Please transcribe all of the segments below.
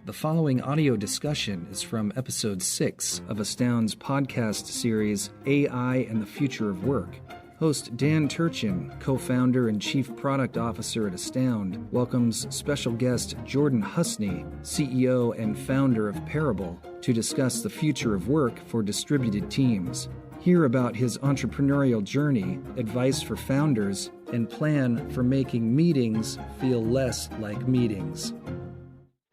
The following audio discussion is from episode 6 of Astound's podcast series, AI and the Future of Work. Host Dan Turchin, co-founder and chief product officer at Astound, welcomes special guest Jordan Husney, CEO and founder of Parabol, to discuss the future of work for distributed teams. Hear about his entrepreneurial journey, advice for founders, and plan for making meetings feel less like meetings.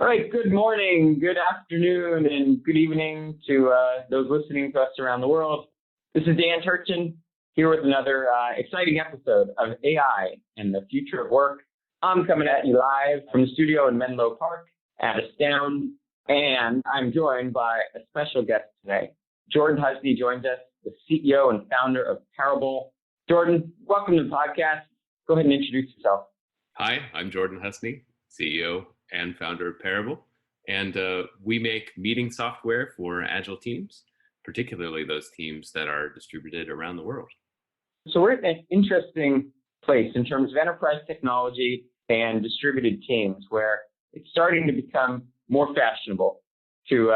All right, good morning, good afternoon, and good evening to those listening to us around the world. This is Dan Turchin here with another exciting episode of AI and the Future of Work. I'm coming at you live from the studio in Menlo Park at Astound, and I'm joined by a special guest today. Jordan Husney joins us, the CEO and founder of Parabol. Jordan, welcome to the podcast. Go ahead and introduce yourself. Hi, I'm Jordan Husney, CEO and founder of Parabol, and we make meeting software for agile teams, particularly those teams that are distributed around the world. So we're at an interesting place in terms of enterprise technology and distributed teams, where it's starting to become more fashionable to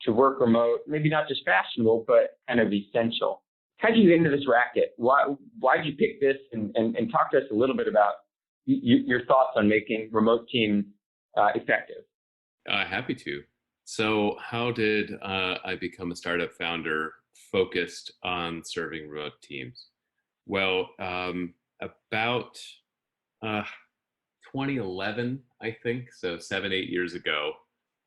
work remote. Maybe not just fashionable, but kind of essential. How did you get into this racket? Why did you pick this? And talk to us a little bit about your thoughts on making remote teams effective. Happy to. So how did I become a startup founder focused on serving remote teams? Well, about 2011, I think, so 7-8 years ago,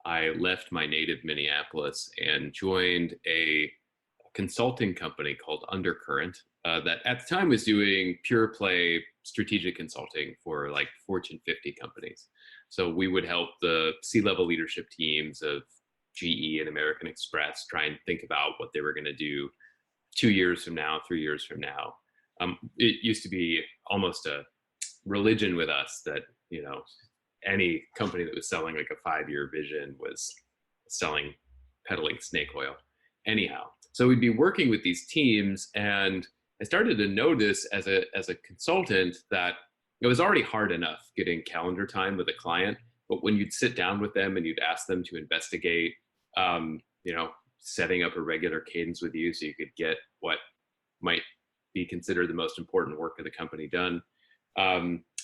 I left my native Minneapolis and joined a consulting company called Undercurrent that at the time was doing pure play strategic consulting for like Fortune 50 companies. So we would help the C-level leadership teams of GE and American Express try and think about what they were going to do 2 years from now, 3 years from now. It used to be almost a religion with us that, you know, any company that was selling like a 5-year vision was peddling snake oil. Anyhow, so we'd be working with these teams, and I started to notice as a consultant that it was already hard enough getting calendar time with a client, but when you'd sit down with them and you'd ask them to investigate, setting up a regular cadence with you so you could get what might be considered the most important work of the company done,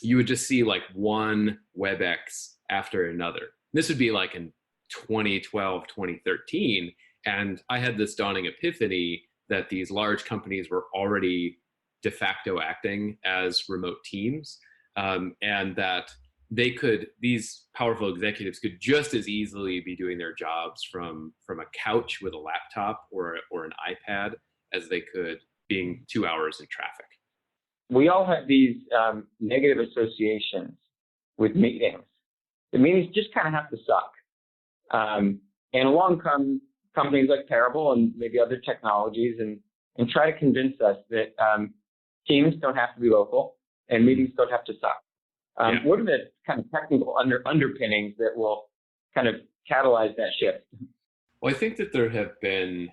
you would just see like one WebEx after another. This would be like in 2012, 2013. And I had this dawning epiphany that these large companies were already de facto acting as remote teams, and that these powerful executives could just as easily be doing their jobs from a couch with a laptop or an iPad as they could being 2 hours in traffic. We all have these negative associations with meetings. The meetings just kind of have to suck. And along come companies like Parabol and maybe other technologies and try to convince us that teams don't have to be local and meetings don't have to suck. What are the kind of technical underpinnings that will kind of catalyze that shift? Well, I think that there have been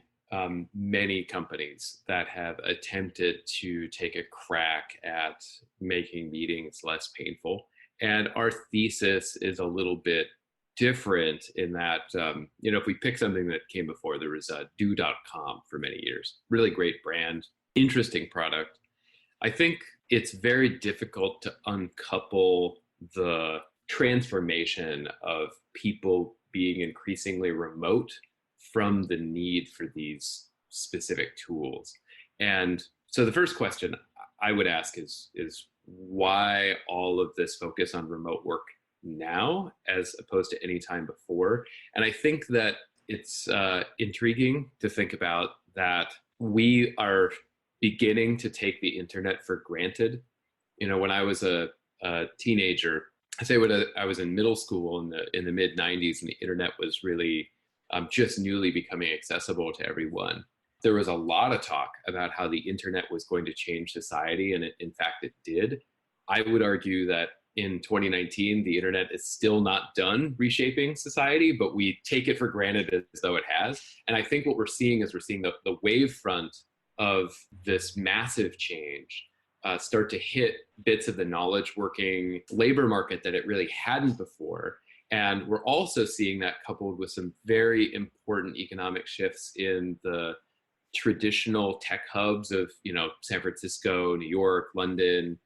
many companies that have attempted to take a crack at making meetings less painful. And our thesis is a little bit different in that, if we pick something that came before, there was do.com for many years. Really great brand, interesting product. I think it's very difficult to uncouple the transformation of people being increasingly remote from the need for these specific tools. And so the first question I would ask is why all of this focus on remote work now as opposed to any time before? And I think that it's intriguing to think about that we are beginning to take the internet for granted. When I was a teenager, I was in middle school in the mid 90s, and the internet was really just newly becoming accessible to everyone. There was a lot of talk about how the internet was going to change society, and in fact it did. I would argue that in 2019, the internet is still not done reshaping society, but we take it for granted as though it has. And I think what we're seeing is the wave front of this massive change start to hit bits of the knowledge working labor market that it really hadn't before. And we're also seeing that coupled with some very important economic shifts in the traditional tech hubs of, San Francisco, New York, London,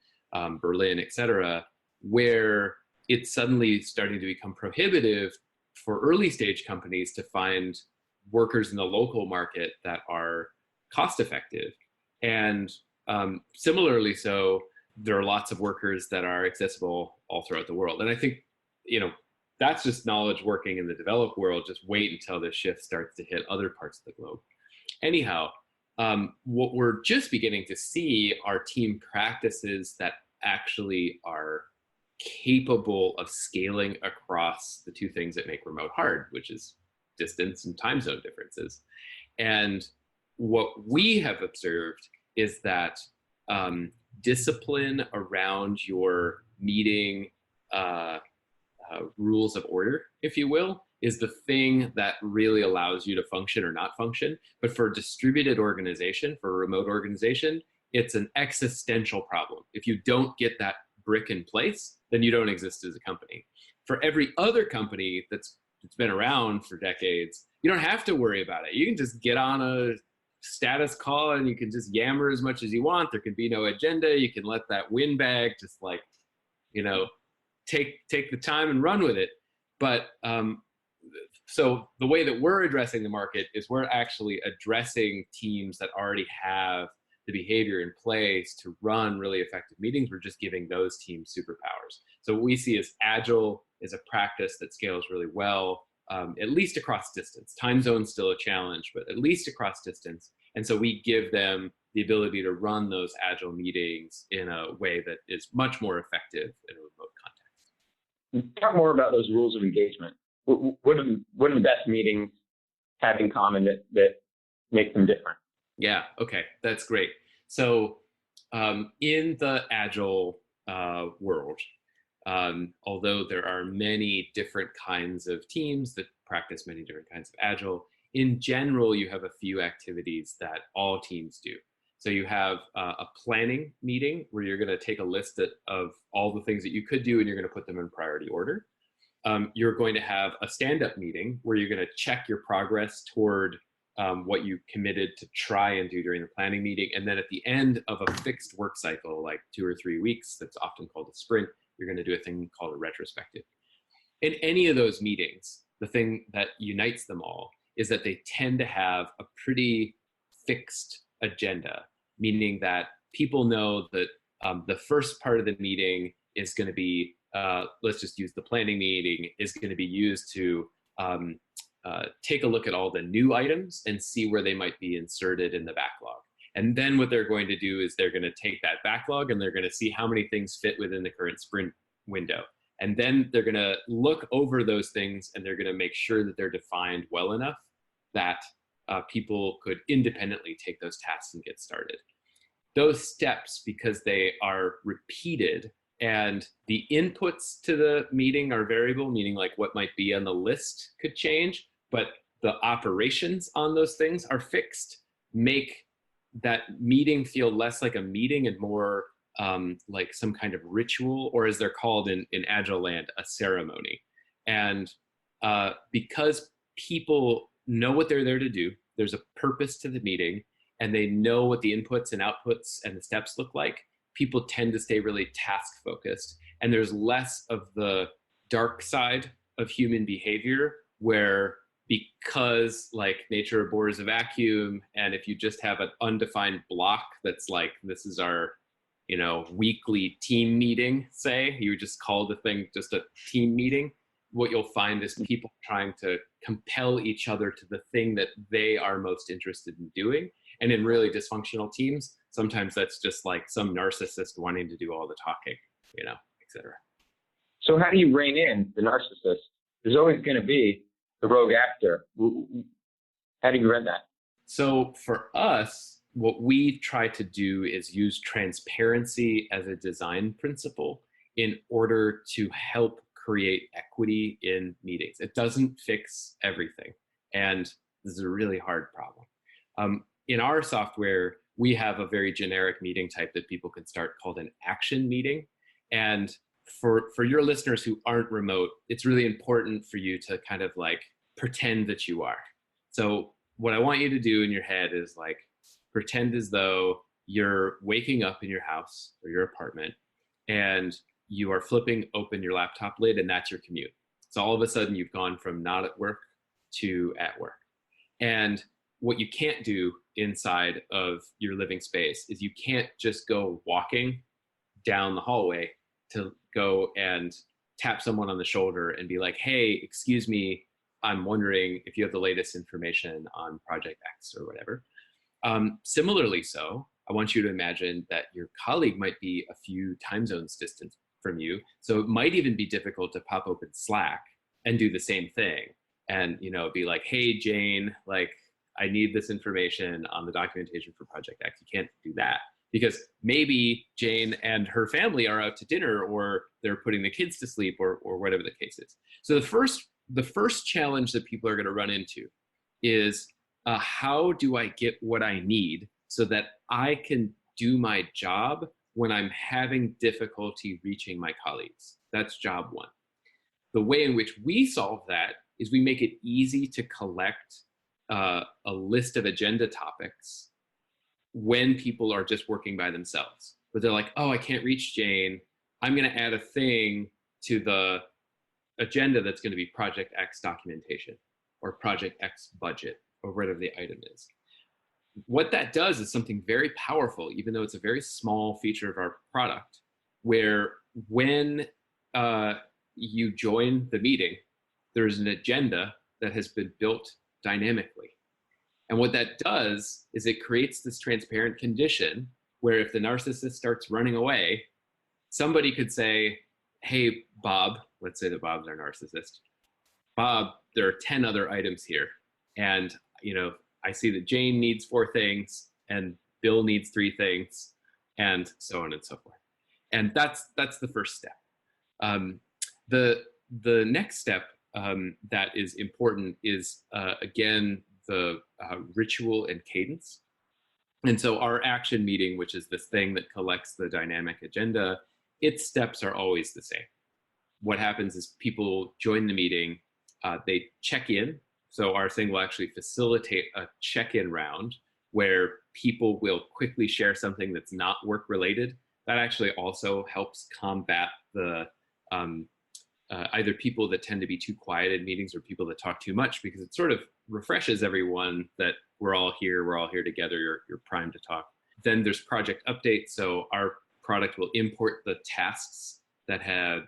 Berlin, et cetera, where it's suddenly starting to become prohibitive for early stage companies to find workers in the local market that are cost effective. And similarly, so there are lots of workers that are accessible all throughout the world. And I think, that's just knowledge working in the developed world. Just wait until this shift starts to hit other parts of the globe. Anyhow, what we're just beginning to see are team practices that actually are capable of scaling across the two things that make remote hard, which is distance and time zone differences. And what we have observed is that discipline around your meeting rules of order, if you will, is the thing that really allows you to function or not function. But for a distributed organization, for a remote organization, it's an existential problem. If you don't get that brick in place, then you don't exist as a company. For every other company that's been around for decades, you don't have to worry about it. You can just get on a status call and you can just yammer as much as you want. There can be no agenda. You can let that windbag just take the time and run with it. But so the way that we're addressing the market is we're actually addressing teams that already have the behavior in place to run really effective meetings. We're just giving those teams superpowers. So what we see is agile is a practice that scales really well, at least across distance. Time zone's still a challenge, but at least across distance. And so we give them the ability to run those agile meetings in a way that is much more effective in a remote context. Talk more about those rules of engagement. What do the best meetings have in common that make them different? Yeah, okay, that's great. So in the agile world, although there are many different kinds of teams that practice many different kinds of agile, in general, you have a few activities that all teams do. So you have a planning meeting where you're going to take a list of all the things that you could do and you're going to put them in priority order. You're going to have a stand-up meeting where you're going to check your progress toward what you committed to try and do during the planning meeting. And then at the end of a fixed work cycle, like 2 or 3 weeks, that's often called a sprint, you're going to do a thing called a retrospective. In any of those meetings, the thing that unites them all is that they tend to have a pretty fixed agenda, meaning that people know that the first part of the meeting is going to be, let's just use the planning meeting, is going to be used to take a look at all the new items and see where they might be inserted in the backlog. And then what they're going to do is they're going to take that backlog and they're going to see how many things fit within the current sprint window. And then they're going to look over those things and they're going to make sure that they're defined well enough that people could independently take those tasks and get started. Those steps, because they are repeated and the inputs to the meeting are variable, meaning like what might be on the list could change, but the operations on those things are fixed, make that meeting feel less like a meeting and more like some kind of ritual, or as they're called in Agile land, a ceremony. And because people know what they're there to do, there's a purpose to the meeting, and they know what the inputs and outputs and the steps look like, people tend to stay really task focused. And there's less of the dark side of human behavior where, because like nature abhors a vacuum, and if you just have an undefined block that's like, this is our weekly team meeting, say, you just call the thing just a team meeting, what you'll find is people trying to compel each other to the thing that they are most interested in doing. And in really dysfunctional teams, sometimes that's just like some narcissist wanting to do all the talking, et cetera. So how do you rein in the narcissist? There's always going to be the rogue actor. How do you prevent that? So for us, what we try to do is use transparency as a design principle in order to help create equity in meetings. It doesn't fix everything. And this is a really hard problem. In our software, we have a very generic meeting type that people can start called an action meeting. And for your listeners who aren't remote, it's really important for you to kind of like pretend that you are. So what I want you to do in your head is like pretend as though you're waking up in your house or your apartment and you are flipping open your laptop lid, and that's your commute. So all of a sudden you've gone from not at work to at work. And what you can't do inside of your living space is you can't just go walking down the hallway to go and tap someone on the shoulder and be like, hey, excuse me, I'm wondering if you have the latest information on Project X or whatever. Similarly so, I want you to imagine that your colleague might be a few time zones distant from you. So it might even be difficult to pop open Slack and do the same thing. And, be like, hey, Jane, like, I need this information on the documentation for Project X. You can't do that because maybe Jane and her family are out to dinner, or they're putting the kids to sleep, or whatever the case is. So the first challenge that people are going to run into is how do I get what I need so that I can do my job when I'm having difficulty reaching my colleagues? That's job one. The way in which we solve that is we make it easy to collect a list of agenda topics when people are just working by themselves. But they're like, oh, I can't reach Jane. I'm going to add a thing to the agenda that's going to be Project X documentation or Project X budget or whatever the item is. What that does is something very powerful, even though it's a very small feature of our product, where when you join the meeting, there's an agenda that has been built dynamically. And what that does is it creates this transparent condition where if the narcissist starts running away, somebody could say, hey, Bob, let's say that Bob's our narcissist. Bob, there are 10 other items here. And, I see that Jane needs 4 things and Bill needs 3 things and so on and so forth. And that's the first step. The next step that is important is, again, the ritual and cadence. And so our action meeting, which is this thing that collects the dynamic agenda, its steps are always the same. What happens is people join the meeting, they check in. So our thing will actually facilitate a check-in round where people will quickly share something that's not work related. That actually also helps combat the either people that tend to be too quiet in meetings or people that talk too much, because it sort of refreshes everyone that we're all here together, you're primed to talk. Then there's project updates. So our product will import the tasks that have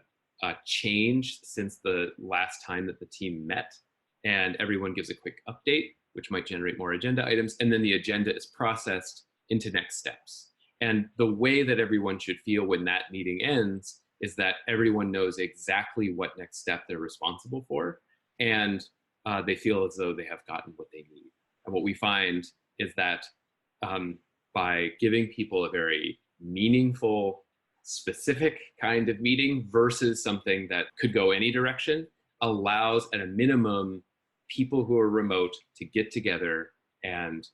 changed since the last time that the team met. And everyone gives a quick update, which might generate more agenda items. And then the agenda is processed into next steps. And the way that everyone should feel when that meeting ends is that everyone knows exactly what next step they're responsible for. And they feel as though they have gotten what they need. And what we find is that by giving people a very meaningful, specific kind of meeting versus something that could go any direction, allows at a minimum people who are remote to get together and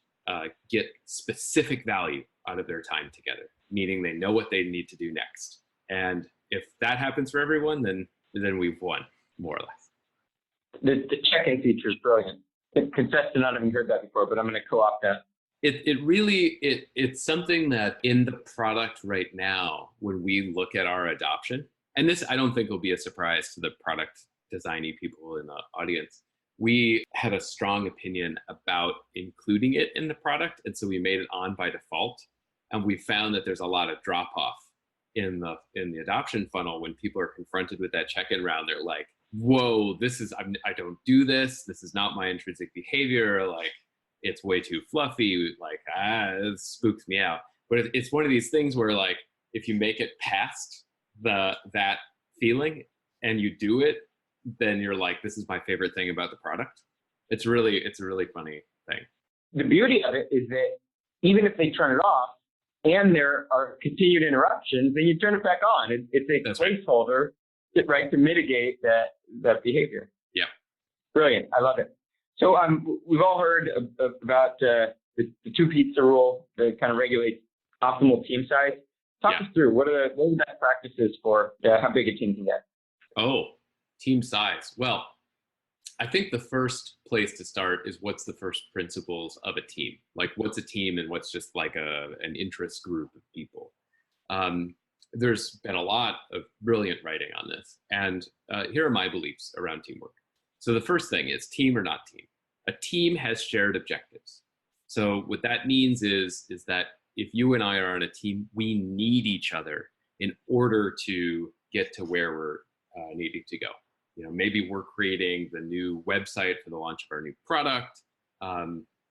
get specific value out of their time together, meaning they know what they need to do next. And if that happens for everyone, then we've won, more or less. The check-in feature is brilliant. I confess to not having heard that before, but I'm going to co-opt that. It's something that in the product right now, when we look at our adoption, and this I don't think will be a surprise to the product designy people in the audience, we had a strong opinion about including it in the product, and so we made it on by default. And we found that there's a lot of drop-off in the adoption funnel when people are confronted with that check-in round. They're like, whoa, I don't do this. This is not my intrinsic behavior. Like, it's way too fluffy. Like, it spooks me out. But it's one of these things where, like, if you make it past that feeling and you do it, then you're like, this is my favorite thing about the product. It's a really funny thing. The beauty of it is that even if they turn it off and there are continued interruptions, then you turn it back on. It's a placeholder, right, to mitigate that behavior. Yeah. Brilliant. I love it. So we've all heard about the 2 pizza rule that kind of regulates optimal team size. Talk us through what are the best practices for how big a team can get? Oh, team size. Well, I think the first place to start is what's the first principles of a team? Like what's a team and what's just like an interest group of people? There's been a lot of brilliant writing on this. And here are my beliefs around teamwork. So the first thing is team or not team. A team has shared objectives. So what that means is that if you and I are on a team, we need each other in order to get to where we're needing to go. Maybe we're creating the new website for the launch of our new product,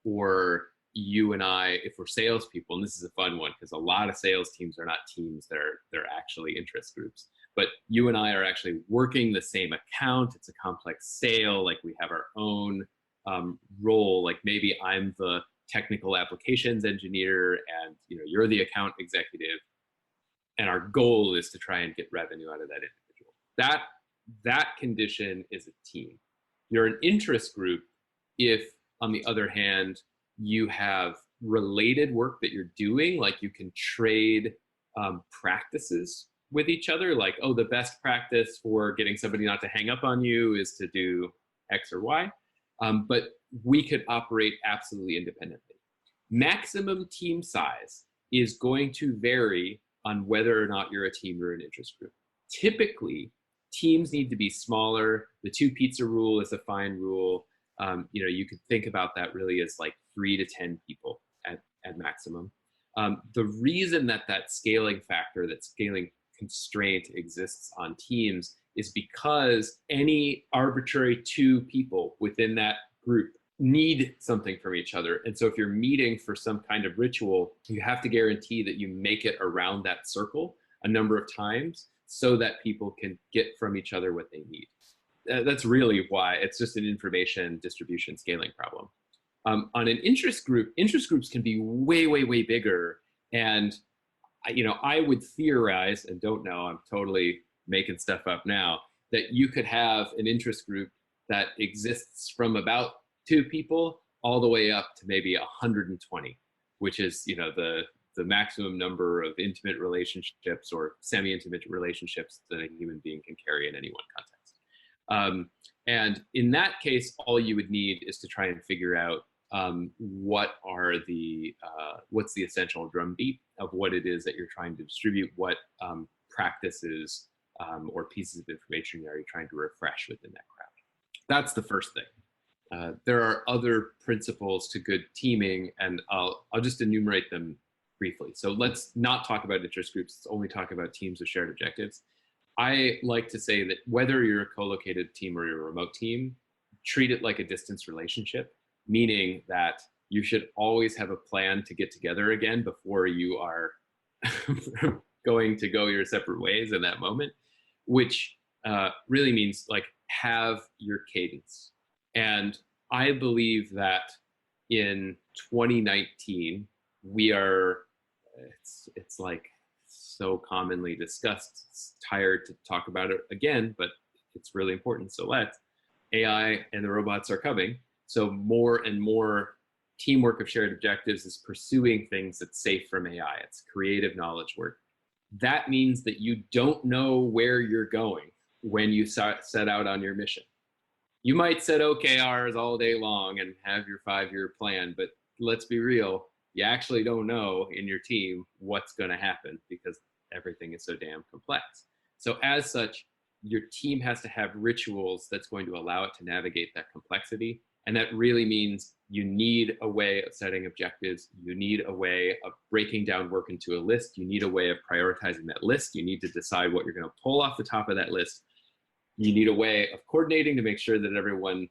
or you and I, if we're salespeople, and this is a fun one because a lot of sales teams are not teams, they're actually interest groups. But you and I are actually working the same account. It's a complex sale. Like we have our own role. Like maybe I'm the technical applications engineer, and you're the account executive, and our goal is to try and get revenue out of that individual. That condition is a team. You're an interest group if, on the other hand, you have related work that you're doing, like you can trade practices with each other, like, oh, the best practice for getting somebody not to hang up on you is to do X or Y. But we could operate absolutely independently. Maximum team size is going to vary on whether or not you're a team or an interest group. Typically, teams need to be smaller. The 2 pizza rule is a fine rule. You could think about that really as like 3 to 10 people at maximum. The reason that scaling factor, that scaling constraint exists on teams is because any arbitrary 2 people within that group need something from each other. And so if you're meeting for some kind of ritual, you have to guarantee that you make it around that circle a number of times so that people can get from each other what they need. That's really why it's just an information distribution scaling problem. On an interest groups can be way, way, way bigger. And I would theorize, and don't know, I'm totally making stuff up now, that you could have an interest group that exists from about 2 people all the way up to maybe 120, which is, the maximum number of intimate relationships or semi-intimate relationships that a human being can carry in any one context. And in that case, all you would need is to try and figure out what's the essential drumbeat of what it is that you're trying to distribute, what practices or pieces of information are you trying to refresh within that crowd. That's the first thing. There are other principles to good teaming, and I'll just enumerate them briefly. So let's not talk about interest groups. Let's only talk about teams with shared objectives. I like to say that whether you're a co-located team or you're a remote team, treat it like a distance relationship, meaning that you should always have a plan to get together again before you are going to go your separate ways in that moment, which really means like have your cadence. And I believe that in 2019, we are, it's like so commonly discussed, it's tired to talk about it again, but it's really important. So AI and the robots are coming. So more and more teamwork of shared objectives is pursuing things that's safe from AI. It's creative knowledge work. That means that you don't know where you're going when you set out on your mission. You might set OKRs all day long and have your 5-year plan, but let's be real, you actually don't know in your team what's going to happen because everything is so damn complex. So as such, your team has to have rituals that's going to allow it to navigate that complexity. And that really means you need a way of setting objectives. You need a way of breaking down work into a list. You need a way of prioritizing that list. You need to decide what you're going to pull off the top of that list. You need a way of coordinating to make sure that everyone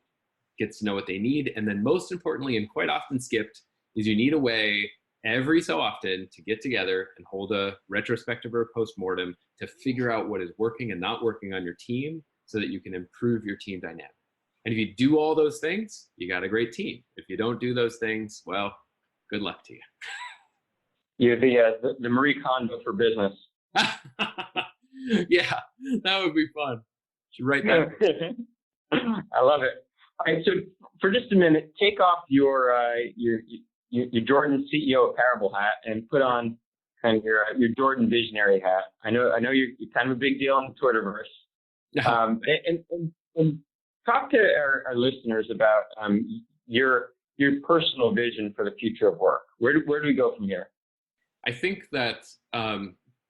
gets to know what they need. And then most importantly, and quite often skipped, is you need a way every so often to get together and hold a retrospective or a postmortem to figure out what is working and not working on your team so that you can improve your team dynamic. And if you do all those things, you got a great team. If you don't do those things, well, good luck to you. You're the Marie Kondo for business. Yeah, that would be fun. Should write that. I love it. All right, so for just a minute, take off your Jordan CEO of Parabol hat and put on kind of your Jordan visionary hat. I know you're kind of a big deal in the Twitterverse. And talk to our listeners about your personal vision for the future of work. Where do we go from here? I think that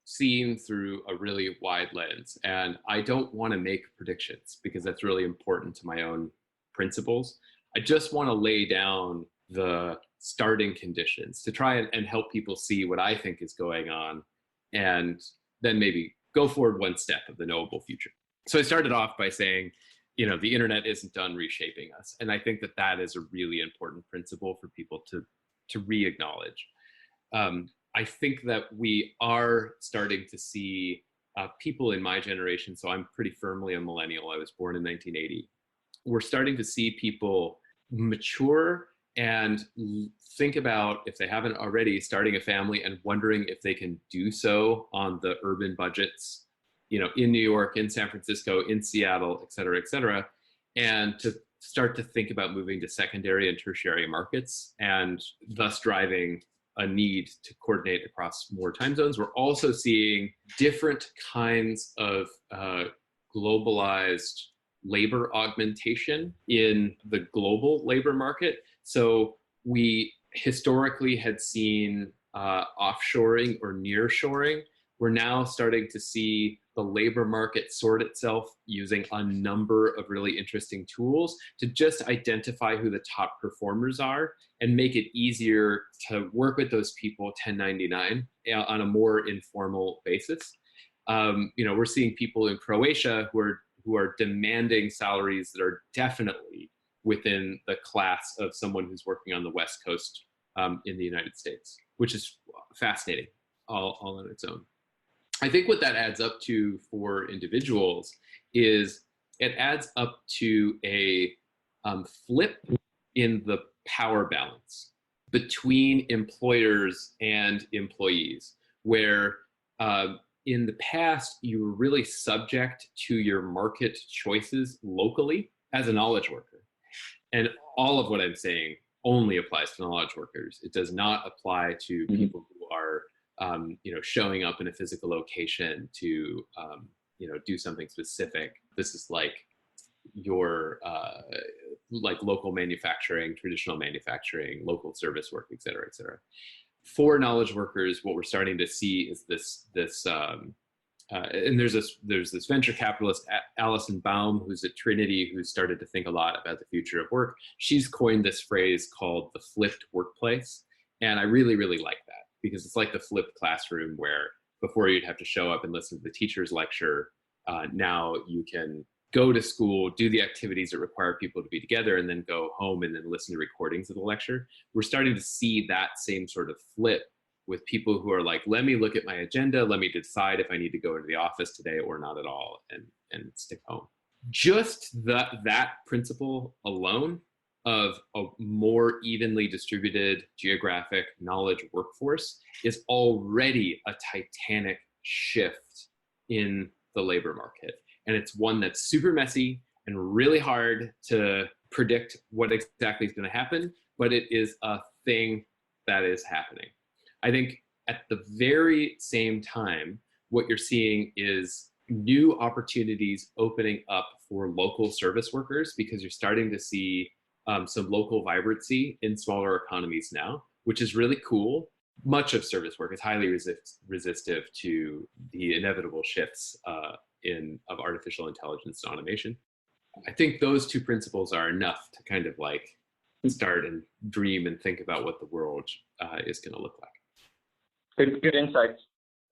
seen through a really wide lens, and I don't want to make predictions because that's really important to my own principles. I just want to lay down the starting conditions to try and help people see what I think is going on, and then maybe go forward one step of the knowable future. So I started off by saying, the internet isn't done reshaping us. And I think that that is a really important principle for people to re-acknowledge. I think that we are starting to see people in my generation, so I'm pretty firmly a millennial. I was born in 1980. We're starting to see people mature and think about, if they haven't already, starting a family and wondering if they can do so on the urban budgets, in New York, in San Francisco, in Seattle, et cetera, and to start to think about moving to secondary and tertiary markets, and thus driving a need to coordinate across more time zones. We're also seeing different kinds of globalized labor augmentation in the global labor market. So we historically had seen offshoring or nearshoring. We're now starting to see the labor market sort itself using a number of really interesting tools to just identify who the top performers are and make it easier to work with those people 1099 on a more informal basis. We're seeing people in Croatia who are demanding salaries that are definitely within the class of someone who's working on the West Coast in the United States, which is fascinating all on its own. I think what that adds up to for individuals is it adds up to a flip in the power balance between employers and employees, where in the past, you were really subject to your market choices locally as a knowledge worker. And all of what I'm saying only applies to knowledge workers. It does not apply to people who are showing up in a physical location to, do something specific. This is like your local manufacturing, traditional manufacturing, local service work, et cetera, et cetera. For knowledge workers, what we're starting to see is this and there's this venture capitalist, Alison Baum, who's at Trinity, who started to think a lot about the future of work. She's coined this phrase called the flipped workplace. And I really, really like that, because it's like the flipped classroom where before you'd have to show up and listen to the teacher's lecture. Now you can go to school, do the activities that require people to be together, and then go home and then listen to recordings of the lecture. We're starting to see that same sort of flip with people who are like, let me look at my agenda, let me decide if I need to go into the office today or not at all, and stick home. Just that principle alone of a more evenly distributed geographic knowledge workforce is already a titanic shift in the labor market. And it's one that's super messy and really hard to predict what exactly is going to happen, but it is a thing that is happening. I think at the very same time, what you're seeing is new opportunities opening up for local service workers, because you're starting to see some local vibrancy in smaller economies now, which is really cool. Much of service work is highly resistive to the inevitable shifts of artificial intelligence and automation. I think those two principles are enough to kind of like start and dream and think about what the world is going to look like. Good insights.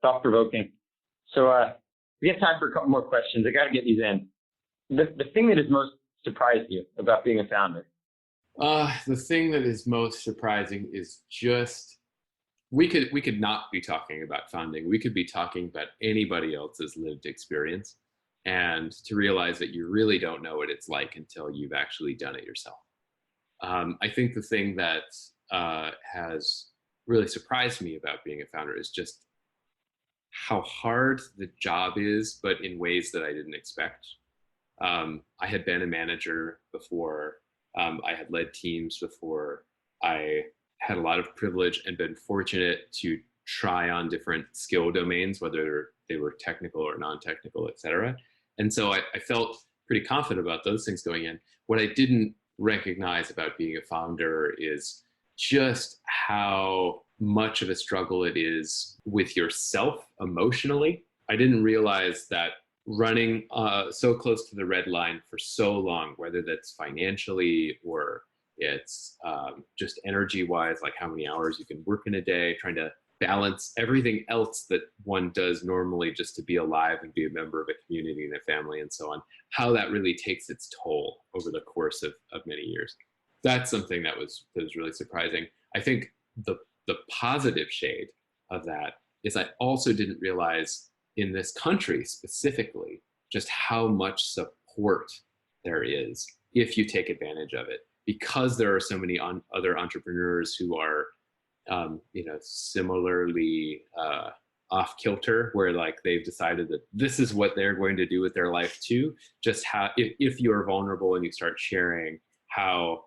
Thought-provoking. So we have time for a couple more questions. I got to get these in. The thing that has most surprised you about being a founder? The thing that is most surprising is just we could not be talking about founding. We could be talking about anybody else's lived experience, and to realize that you really don't know what it's like until you've actually done it yourself. I think the thing that has really surprised me about being a founder is just how hard the job is, but in ways that I didn't expect. I had been a manager before. I had led teams before. I had a lot of privilege and been fortunate to try on different skill domains, whether they were technical or non-technical, et cetera. And so I felt pretty confident about those things going in. What I didn't recognize about being a founder is just how much of a struggle it is with yourself emotionally. I didn't realize that running so close to the red line for so long, whether that's financially or it's just energy-wise, like how many hours you can work in a day, trying to balance everything else that one does normally just to be alive and be a member of a community and a family and so on, how that really takes its toll over the course of many years. That's something that was really surprising. I think the positive shade of that is I also didn't realize in this country specifically just how much support there is if you take advantage of it, because there are so many other entrepreneurs who are similarly off kilter, where like they've decided that this is what they're going to do with their life too. Just how if you're vulnerable and you start sharing how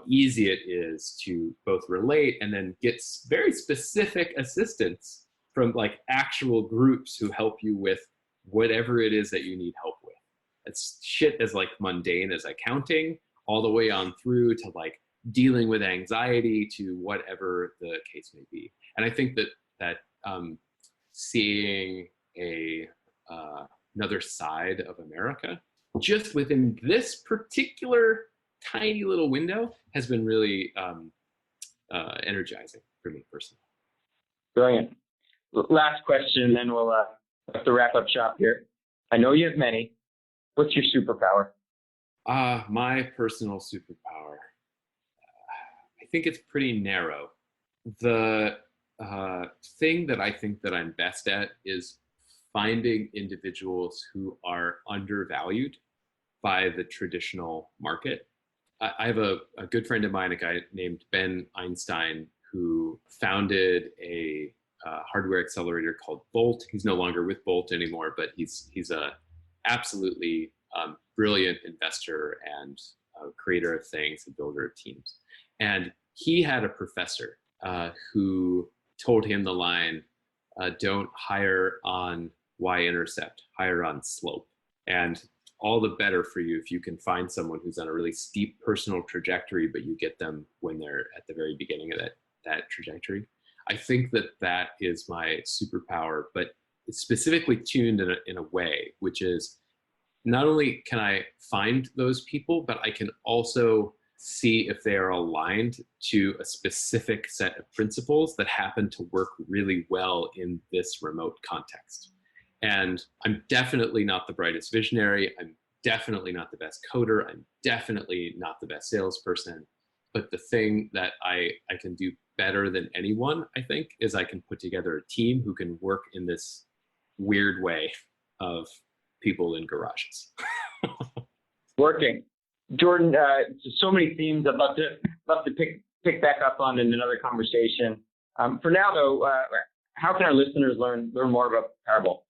easy it is to both relate and then get very specific assistance from like actual groups who help you with whatever it is that you need help with. It's shit as like mundane as accounting, all the way on through to like dealing with anxiety to whatever the case may be. And I think that seeing another side of America just within this particular tiny little window has been really energizing for me personally. Brilliant. Last question, and then we'll have to wrap up shop here. I know you have many. What's your superpower? My personal superpower. I think it's pretty narrow. The thing that I think that I'm best at is finding individuals who are undervalued by the traditional market. I have a good friend of mine, a guy named Ben Einstein, who founded a hardware accelerator called Bolt. He's no longer with Bolt anymore, but he's a absolutely brilliant investor and creator of things, a builder of teams. And he had a professor who told him the line, don't hire on y-intercept, hire on slope. And all the better for you if you can find someone who's on a really steep personal trajectory, but you get them when they're at the very beginning of that trajectory. I think that is my superpower, but it's specifically tuned in a way, which is not only can I find those people, but I can also see if they are aligned to a specific set of principles that happen to work really well in this remote context. And I'm definitely not the brightest visionary. I'm definitely not the best coder. I'm definitely not the best salesperson. But the thing that I can do better than anyone, I think, is I can put together a team who can work in this weird way of people in garages. Working. Jordan, so many themes I'd love to pick back up on in another conversation. For now, though, how can our listeners learn more about Parabol?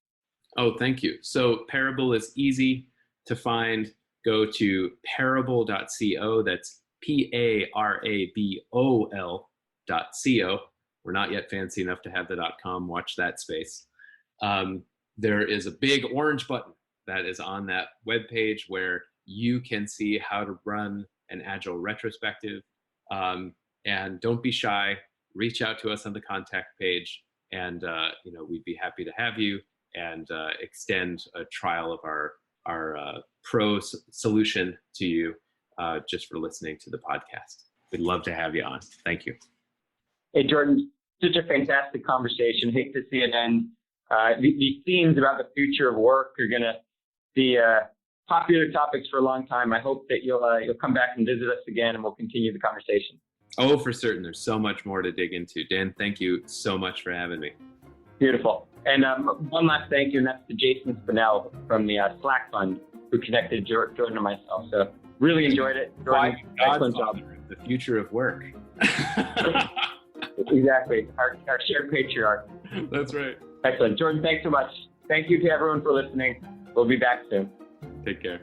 Oh, thank you. So Parabol is easy to find. Go to parabol.co. That's parabol.co. We're not yet fancy enough to have the .com. Watch that space. There is a big orange button that is on that webpage where you can see how to run an agile retrospective. And don't be shy. Reach out to us on the contact page, and we'd be happy to have you and extend a trial of our pro solution to you just for listening to the podcast. We'd love to have you on. Thank you. Hey, Jordan, such a fantastic conversation. Hate to see it end. These themes about the future of work are going to be popular topics for a long time. I hope that you'll come back and visit us again, and we'll continue the conversation. Oh, for certain. There's so much more to dig into. Dan, thank you so much for having me. Beautiful. And one last thank you, and that's to Jason Spinell from the Slack Fund, who connected Jordan and myself. So really enjoyed it. Jordan, excellent job. The future of work. Exactly. Our shared patriarch. That's right. Excellent. Jordan, thanks so much. Thank you to everyone for listening. We'll be back soon. Take care.